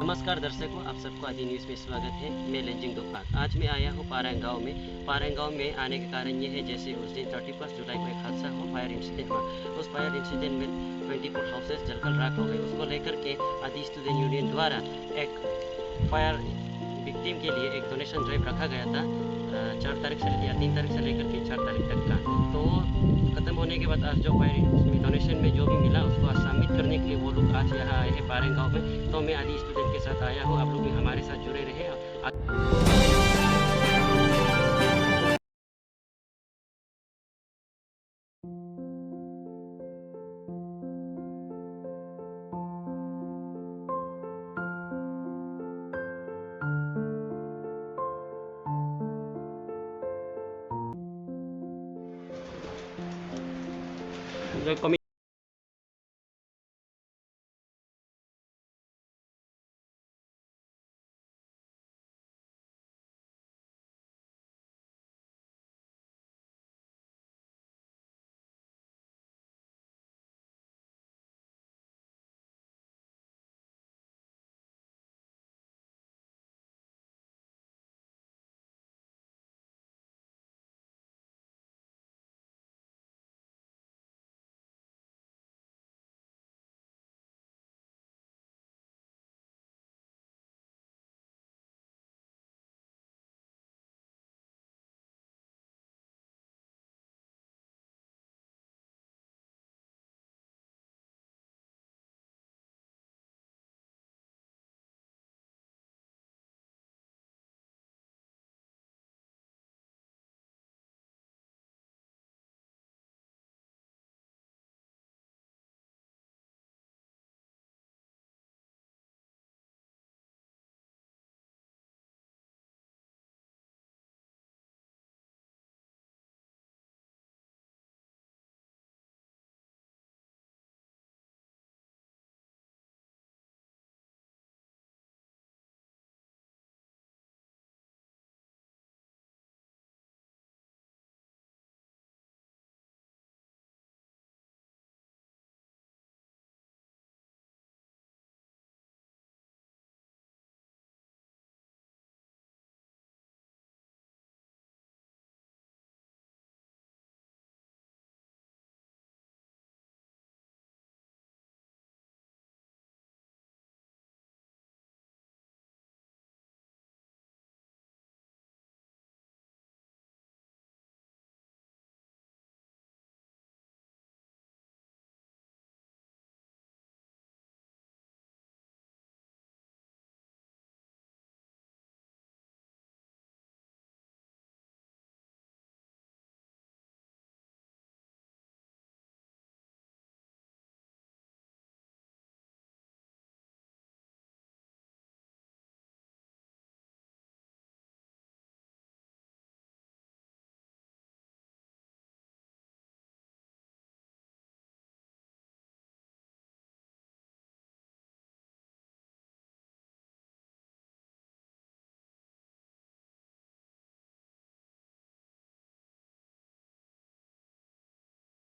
नमस्कार दर्शकों, आप सबको आदि न्यूज़ में स्वागत है। मैं लेंजिंग दुपात। आज मैं आया हूँ पारंग गाँव में। पारंग गाँव में आने का कारण ये है, जैसे उस दिन 31 जुलाई को एक हादसा हुआ, फायर इंसिडेंट हुआ। उस फायर इंसिडेंट में 24 हाउसेज जलकर राख हो गए। उसको लेकर के आदि स्टूडेंट यूनियन द्वारा एक फायर विक्टिम के लिए एक डोनेशन ड्राइव रखा गया था 4 तारीख से या 3 तारीख से लेकर के 4 तारीख तक का। तो ख़त्म होने के बाद आज जो फायर उसमें डोनेशन में जो भी मिला उसको आज सबमिट करने के लिए वो लोग आज यहाँ आए हैं पारंग गाँव में। तो मैं आदि स्टूडेंट के साथ आया हूँ, आप लोग भी हमारे साथ जुड़े रहे। जो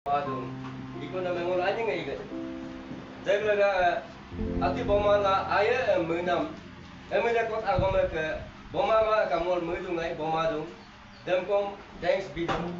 Aduh, iko na mengon aja nggak ikan. Saya kira ati boma la ayah menam. Emang kot agam ke boma ma kamol mendu ngai boma dong. Dem kom thanks bidung.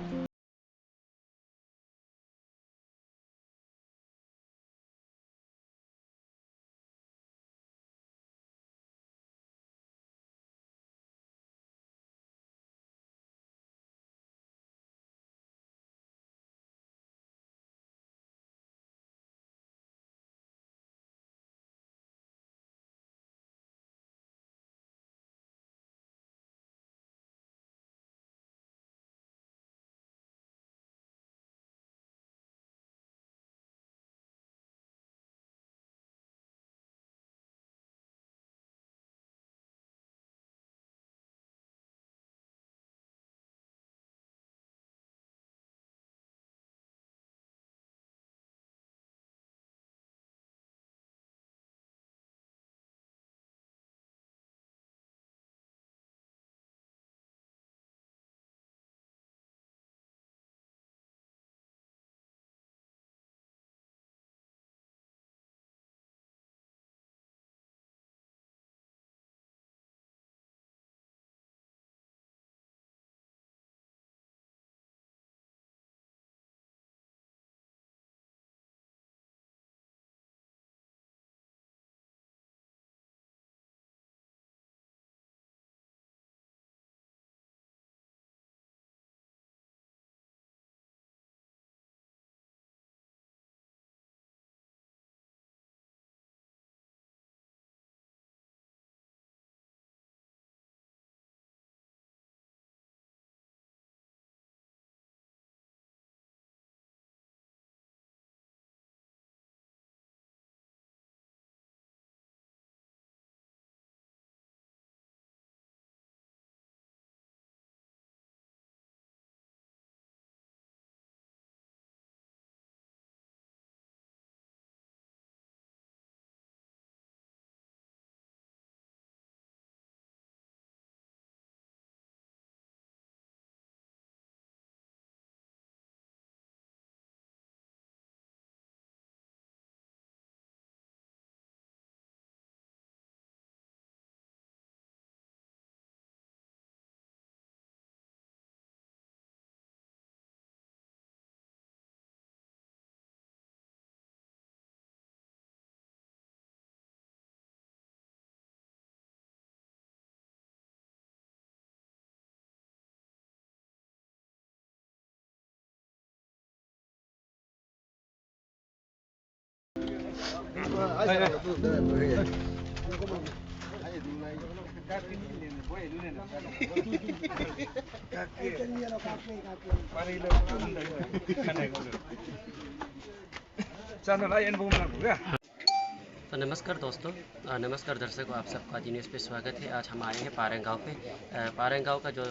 तो नमस्कार दोस्तों, नमस्कार दर्शकों, आप सबका आदि न्यूज़ पे स्वागत है। आज हम आए हैं पारंग गाँव पे। पारंग गाँव का जो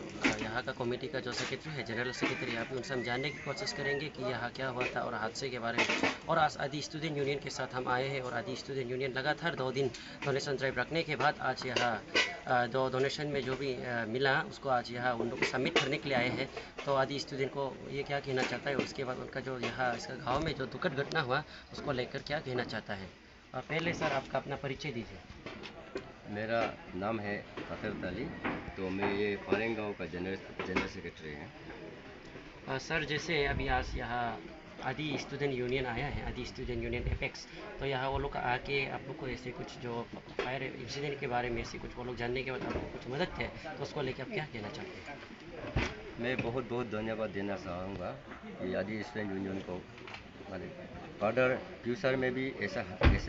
यहाँ का कमेटी का जो सेक्रेटरी है, जनरल सेक्रेटरी, यहाँ पे उनसे हम जानने की कोशिश करेंगे कि यहाँ क्या हुआ था और हादसे के बारे में। और आज आदि स्टूडेंट यूनियन के साथ हम आए हैं और आदि स्टूडेंट यूनियन लगातार 2 दिन डोनेशन ड्राइव रखने के बाद आज यहाँ दो डोनेशन में जो भी मिला उसको आज यहाँ उन लोग को सबमिट करने के लिए आए हैं। तो आदि स्टूडेंट को ये क्या कहना चाहता है, उसके बाद उनका जो यहाँ इसका गाँव में जो दुखद घटना हुआ उसको लेकर क्या कहना चाहता है। पहले सर आपका अपना परिचय दीजिए। मेरा नाम है फ़खर अली, तो मैं ये पारंग गाँव का जनरल सेक्रेटरी है। सर जैसे अभी आज यहाँ आदि स्टूडेंट यूनियन आया है, आदि स्टूडेंट यूनियन एपेक्स, तो यहाँ वो लोग आके आप लोग को ऐसे कुछ जो फायर इंसिडेंट के बारे में ऐसे कुछ वो लोग जानने के बाद आपको कुछ मदद है, तो उसको लेकर आप क्या कहना चाहते हैं। मैं बहुत बहुत धन्यवाद देना चाहूँगा कि आदि स्टूडेंट यूनियन को फर्दर फ्यूचर में भी ऐसा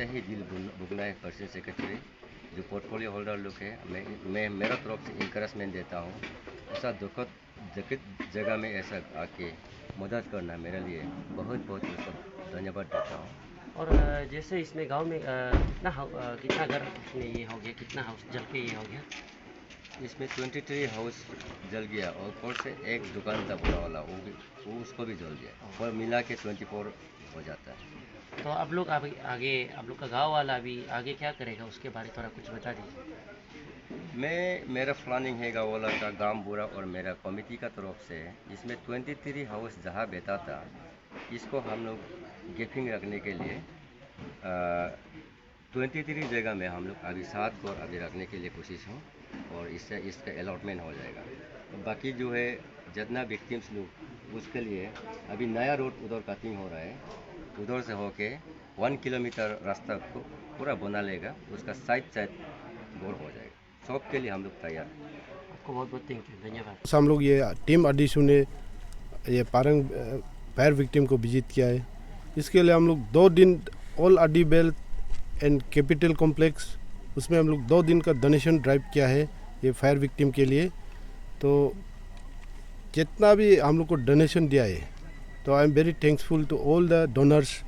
ही दिल बुगना है पर्सन सेक्रेटरी जो पोर्टफोलियो होल्डर लोग है। मैं मेरा तरफ से इंकरेजमेंट देता हूँ, ऐसा दुखद जगह में ऐसा आके मदद करना मेरे लिए बहुत बहुत उसको धन्यवाद देता हूँ। और जैसे इसमें गांव में कितना घर इसमें ये हो गया, कितना हाउस जल के ये हो गया। इसमें 23 हाउस जल गया और ऊपर से एक दुकान था बड़ा वाला, वो उसको भी जल गया और मिला के 24 हो जाता है। तो आप लोग आगे आप लोग का गांव वाला अभी आगे क्या करेगा उसके बारे में थोड़ा कुछ बता दीजिए। मेरा प्लानिंग है गाँव वाला का, गांव बुरा और मेरा कमेटी का तरफ से इसमें 23 हाउस जहाँ बेटा था इसको हम लोग गैपिंग रखने के लिए 23 जगह में हम लोग अभी 7 को अभी रखने के लिए कोशिश हो और इससे इसका अलॉटमेंट हो जाएगा। तो बाकी जो है जितना विक्टिम्स लोग उसके लिए अभी नया रोड उधर कटिंग हो रहा है, उधर से होके 1 किलोमीटर रास्ता को पूरा बना लेगा, उसका साइड गोल हो जाएगा। सब के लिए हम लोग तैयार हैं। आपको बहुत बहुत थैंक यू, धन्यवाद। हम लोग ये टीम आदिशु ने ये पारंग फायर विक्टिम को विजिट किया है। इसके लिए हम लोग 2 दिन ऑल आदि बेल्ट एंड कैपिटल कॉम्प्लेक्स, उसमें हम लोग 2 दिन का डोनेशन ड्राइव किया है ये फायर विक्टिम के लिए। तो जितना भी हम लोग को डोनेशन दिया है, तो I am very thankful to all the donors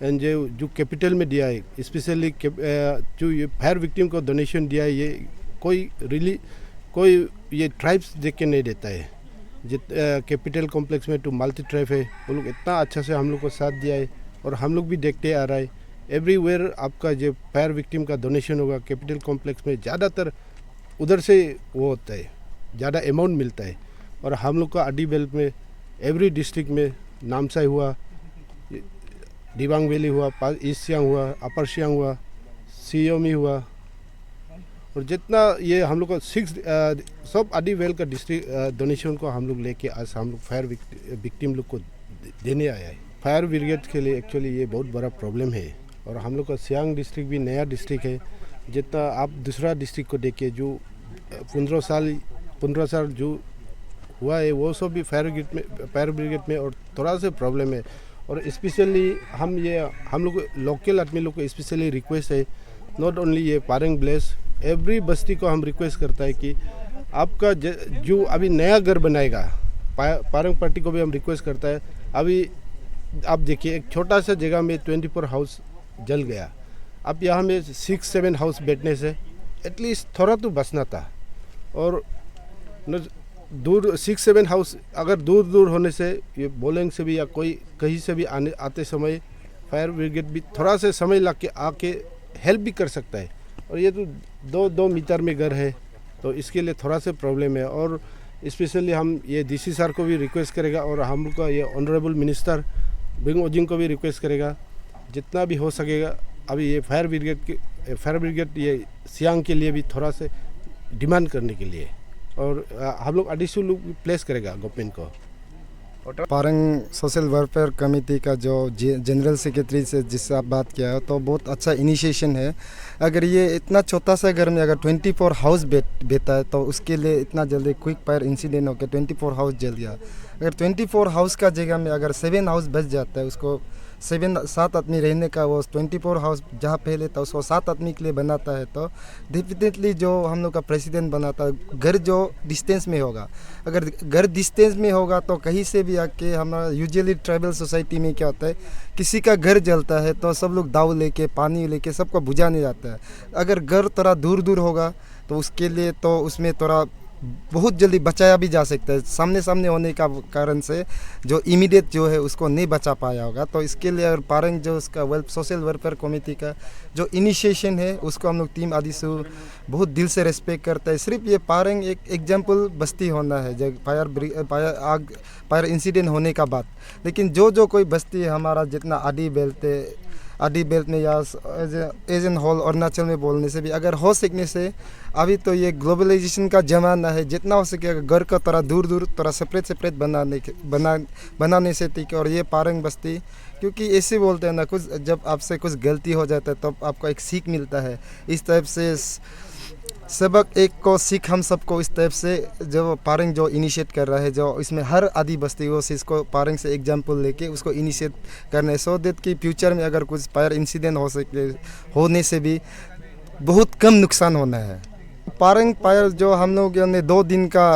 and जो कैपिटल में दिया है, स्पेशली जो ये फायर विक्टिम को डोनेशन दिया है, ये कोई ये ट्राइब्स देख के नहीं देता है। कैपिटल कॉम्प्लेक्स में तो मल्टी ट्राइब है, वो लोग इतना अच्छा से हम लोग को साथ दिया है और हम लोग भी देखते आ रहा है एवरीवेयर आपका जो फायर विक्टिम का डोनेशन होगा कैपिटल कॉम्प्लेक्स में ज़्यादातर उधर से वो होता है, ज़्यादा अमाउंट मिलता है। और हम लोग का आदि बेल्ट में एवरी डिस्ट्रिक्ट में नामसाई हुआ, दिबांग वैली हुआ, ईस्ट सियांग हुआ, अपर सियांग हुआ, सियोमी हुआ, और जितना ये हम लोग का 6 सब आदि बेल्ट का डिस्ट्रिक्ट डोनेशन को हम लोग लेके आज हम लोग फायर विक्टिम लोग को देने आया है। फायर ब्रिगेड के लिए एक्चुअली ये बहुत बड़ा प्रॉब्लम है और हम लोग का सियांग डिस्ट्रिक्ट भी नया डिस्ट्रिक्ट है। जितना आप दूसरा डिस्ट्रिक्ट को देखिए जो 15 साल जो हुआ है वो सब भी फायर ब्रिगेड में और थोड़ा सा प्रॉब्लम है। और स्पेशली हम लोग लोकल आदमी लोग को स्पेशली रिक्वेस्ट है, नॉट ओनली ये पारंग ब्लेस, एवरी बस्ती को हम रिक्वेस्ट करता है कि आपका जो अभी नया घर बनाएगा, पारंग पार्टी को भी हम रिक्वेस्ट करता है। अभी आप देखिए एक छोटा सा जगह में 24 हाउस जल गया, अब यहाँ में 6-7 हाउस बैठने से एटलीस्ट थोड़ा तो बचना था। और दूर 6-7 हाउस अगर दूर होने से ये बोलेंग से भी या कोई कहीं से भी आते समय फायर ब्रिगेड भी थोड़ा सा समय लग के आके हेल्प भी कर सकता है। और ये तो 2 मीटर में घर है, तो इसके लिए थोड़ा सा प्रॉब्लम है। और स्पेशली हम ये डीसी सर को भी रिक्वेस्ट करेगा और हम लोग का ये ऑनरेबल मिनिस्टर बिंग ओजिंग को भी रिक्वेस्ट करेगा जितना भी हो सकेगा अभी ये फायर ब्रिगेड ये सियांग के लिए भी थोड़ा सा डिमांड करने के लिए, और हम लोग एडिशनल प्लेस करेगा गवर्नमेंट को। पारंग सोशल वेलफेयर कमेटी का जो जनरल सेक्रेटरी से जिससे आप बात किया है, तो बहुत अच्छा इनिशिएशन है। अगर ये इतना छोटा सा घर में अगर 24 हाउस बेटा है तो उसके लिए इतना जल्दी क्विक फायर इंसिडेंट होकर 24 हाउस जल गया। अगर 24 हाउस का जगह में अगर 7 हाउस बच जाता है, उसको 7 आदमी रहने का वो 24 हाउस जहाँ पहले था उसको 7 आदमी के लिए बनाता है, तो डेफिनेटली जो हम लोग का प्रेसिडेंट बनाता है घर जो डिस्टेंस में होगा, अगर घर डिस्टेंस में होगा तो कहीं से भी आके हमारा यूजुअली ट्राइबल सोसाइटी में क्या होता है, किसी का घर जलता है तो सब लोग दाव लेके पानी लेके सबको बुझाने जाता है। अगर घर थोड़ा दूर दूर होगा तो उसके लिए तो उसमें थोड़ा बहुत जल्दी बचाया भी जा सकता है। सामने सामने होने का कारण से जो इमीडिएट जो है उसको नहीं बचा पाया होगा। तो इसके लिए अगर पारंग जो उसका सोशल वेलफेयर कमेटी का जो इनिशिएशन है उसको हम लोग टीम आदिसू बहुत दिल से रेस्पेक्ट करता है। सिर्फ ये पारंग एक एग्जाम्पल बस्ती होना है जब फायर इंसिडेंट होने का बाद, लेकिन जो कोई बस्ती है हमारा जितना आदि बेल्ट में या एजेंट हॉल अरुणाचल में बोलने से भी अगर हो सकने से, अभी तो ये ग्लोबलाइजेशन का ज़माना है, जितना हो सके घर का थोड़ा दूर दूर थोड़ा सेपरेट बनाने से ठीक है। और ये पारंग बस्ती क्योंकि ऐसे बोलते हैं ना, कुछ जब आपसे कुछ गलती हो जाता है तो आपको एक सीख मिलता है। इस टाइप से सबक एक को सीख हम सबको इस टाइप से जो पारंग जो इनिशिएट कर रहा है, जो इसमें हर आदि बस्ती वो इसको पारंग से एग्जाम्पल लेके उसको इनिशिएट करना है, सो दैट कि फ्यूचर में अगर कुछ फायर इंसिडेंट होने से भी बहुत कम नुकसान होना है। पारंग फायर जो हम लोग ने 2 दिन का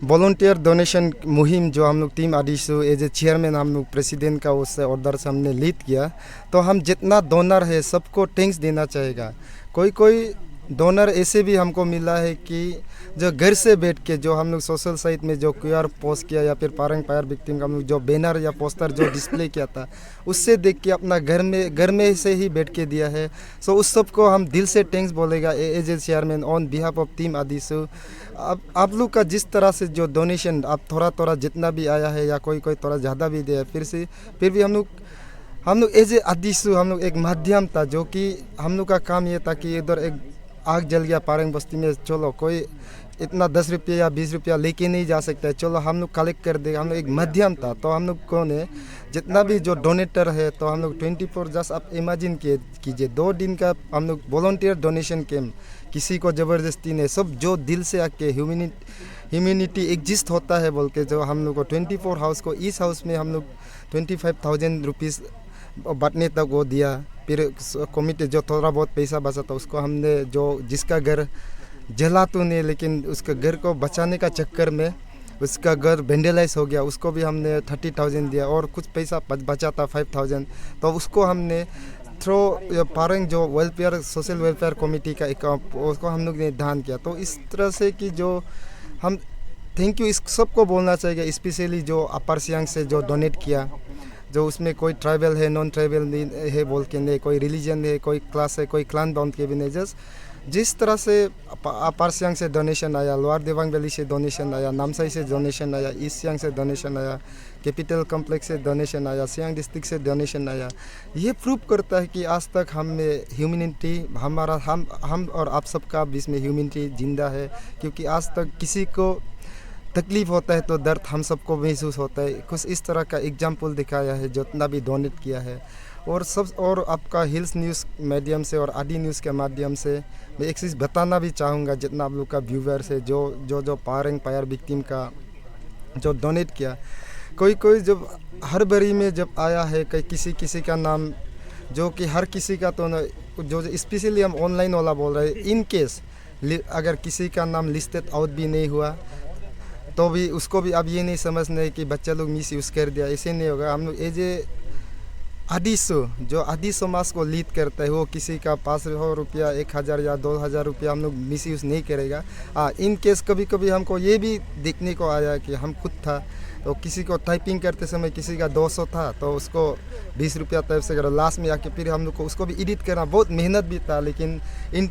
वॉलंटियर डोनेशन मुहिम जो हम लोग team AdiSU as a chairman हम लोग प्रेसिडेंट का उससे ऑर्डर से हमने लीड किया, तो हम जितना डोनर है सबको थैंक्स देना चाहेगा। कोई डोनर ऐसे भी हमको मिला है कि जो घर से बैठ के जो हम लोग सोशल साइट में जो QR पोस्ट किया या फिर पारंग फायर विक्टिम का हम लोग जो बैनर या पोस्टर जो डिस्प्ले किया था उससे देख के अपना घर में से ही बैठ के दिया है। सो उस सब को हम दिल से थैंक्स बोलेगा as a chairman on behalf of team आदिसू। आप लोग का जिस तरह से जो डोनेशन आप थोड़ा जितना भी आया है या कोई थोड़ा ज़्यादा भी दिया फिर भी हम लोग एज ए आदिसू हम लोग एक माध्यम था, जो कि हम लोग का काम ये था कि इधर एक आग जल गया पारंग बस्ती में, चलो कोई इतना 10 रुपये या 20 रुपया लेके नहीं जा सकता है, चलो हम लोग कलेक्ट कर देगा। हम लोग एक माध्यम था, तो हम लोग को ने जितना भी जो डोनेटर है तो हम लोग 24 जस्ट आप इमेजिन कीजिए 2 दिन का हम लोग वॉलंटियर डोनेशन कैम्प, किसी को ज़बरदस्ती नहीं, सब जो दिल से आके ह्यूमैनिटी एग्जिस्ट होता है बोल के जो हम लोग को 24 हाउस को इस हाउस में हम लोग 25,000 रुपीज़ बांटने तक वो दिया। फिर कमिटी जो थोड़ा बहुत पैसा बचा था उसको हमने जो जिसका घर जला तो नहीं लेकिन उसका घर को बचाने का चक्कर में उसका घर वेंडलाइज हो गया, उसको भी हमने 30,000 दिया और कुछ पैसा बचा था 5,000, तो उसको हमने थ्रो पारंग जो वेलफेयर सोशल वेलफेयर कमेटी का अकाउंट उसको हम लोग ने दान किया। तो इस तरह से कि जो हम थैंक यू इस सबको बोलना चाहिए, स्पेशली जो अपर सियांग से जो डोनेट किया, जो उसमें कोई ट्राइबल है नॉन ट्राइबल नहीं है बोल के नहीं, कोई रिलीजन है, कोई क्लास है, कोई क्लान बाउंड के भी नहीं, जस्ट जिस तरह से अपर सियांग से डोनेशन आया, लोअर दिबांग वैली से डोनेशन आया, नामसाई से डोनेशन आया, ईस्ट सियांग से डोनेशन आया, कैपिटल कॉम्प्लेक्स से डोनेशन आया, सियांग डिस्ट्रिक्ट से डोनेशन आया, ये प्रूव करता है कि आज तक हमें ह्यूमैनिटी हमारा हम और आप सबका बीच में ह्यूमैनिटी जिंदा है। क्योंकि आज तक किसी को तकलीफ़ होता है तो दर्द हम सबको महसूस होता है। कुछ इस तरह का एग्जाम्पल दिखाया है जितना भी डोनेट किया है। और आपका हिल्स न्यूज़ मीडियम से और आदि न्यूज़ के माध्यम से मैं एक चीज़ बताना भी चाहूँगा, जितना आप लोग का व्यूवर्स है जो पारंग फायर विक्टिम का जो डोनेट किया, कोई जब हर बरी में जब आया है किसी का नाम जो कि हर किसी का तो जो स्पेशली हम ऑनलाइन वाला बोल रहे हैं, इन केस अगर किसी का नाम लिस्टेड आउट भी नहीं हुआ तो भी उसको भी अब ये नहीं समझना है कि बच्चा लोग मिस यूज़ कर दिया, ऐसे नहीं होगा। हम लोग एज ए आदिसो जो आदि समाज को लीड करता है वो किसी का 500 रुपया 1,000 या 2,000 रुपया हम लोग मिस यूज़ नहीं करेगा। इन केस कभी हमको ये भी देखने को आया कि हम खुद था तो किसी को टाइपिंग करते समय किसी का 200 था तो उसको 20 रुपया टाइप से करा, लास्ट में आके फिर हम लोग को उसको भी एडिट करना बहुत मेहनत भी था, लेकिन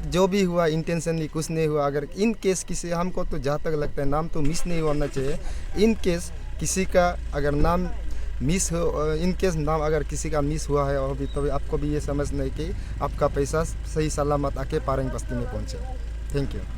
जो भी हुआ इंटेंशनली कुछ नहीं हुआ। अगर इन केस किसी हमको तो जहाँ तक लगता है नाम तो मिस नहीं होना चाहिए। इन केस किसी का अगर नाम मिस हो, इन केस नाम अगर किसी का मिस हुआ है और भी तो आपको भी ये समझना है कि आपका पैसा सही सलामत आके पारंग बस्ती में पहुँचे। Thank you.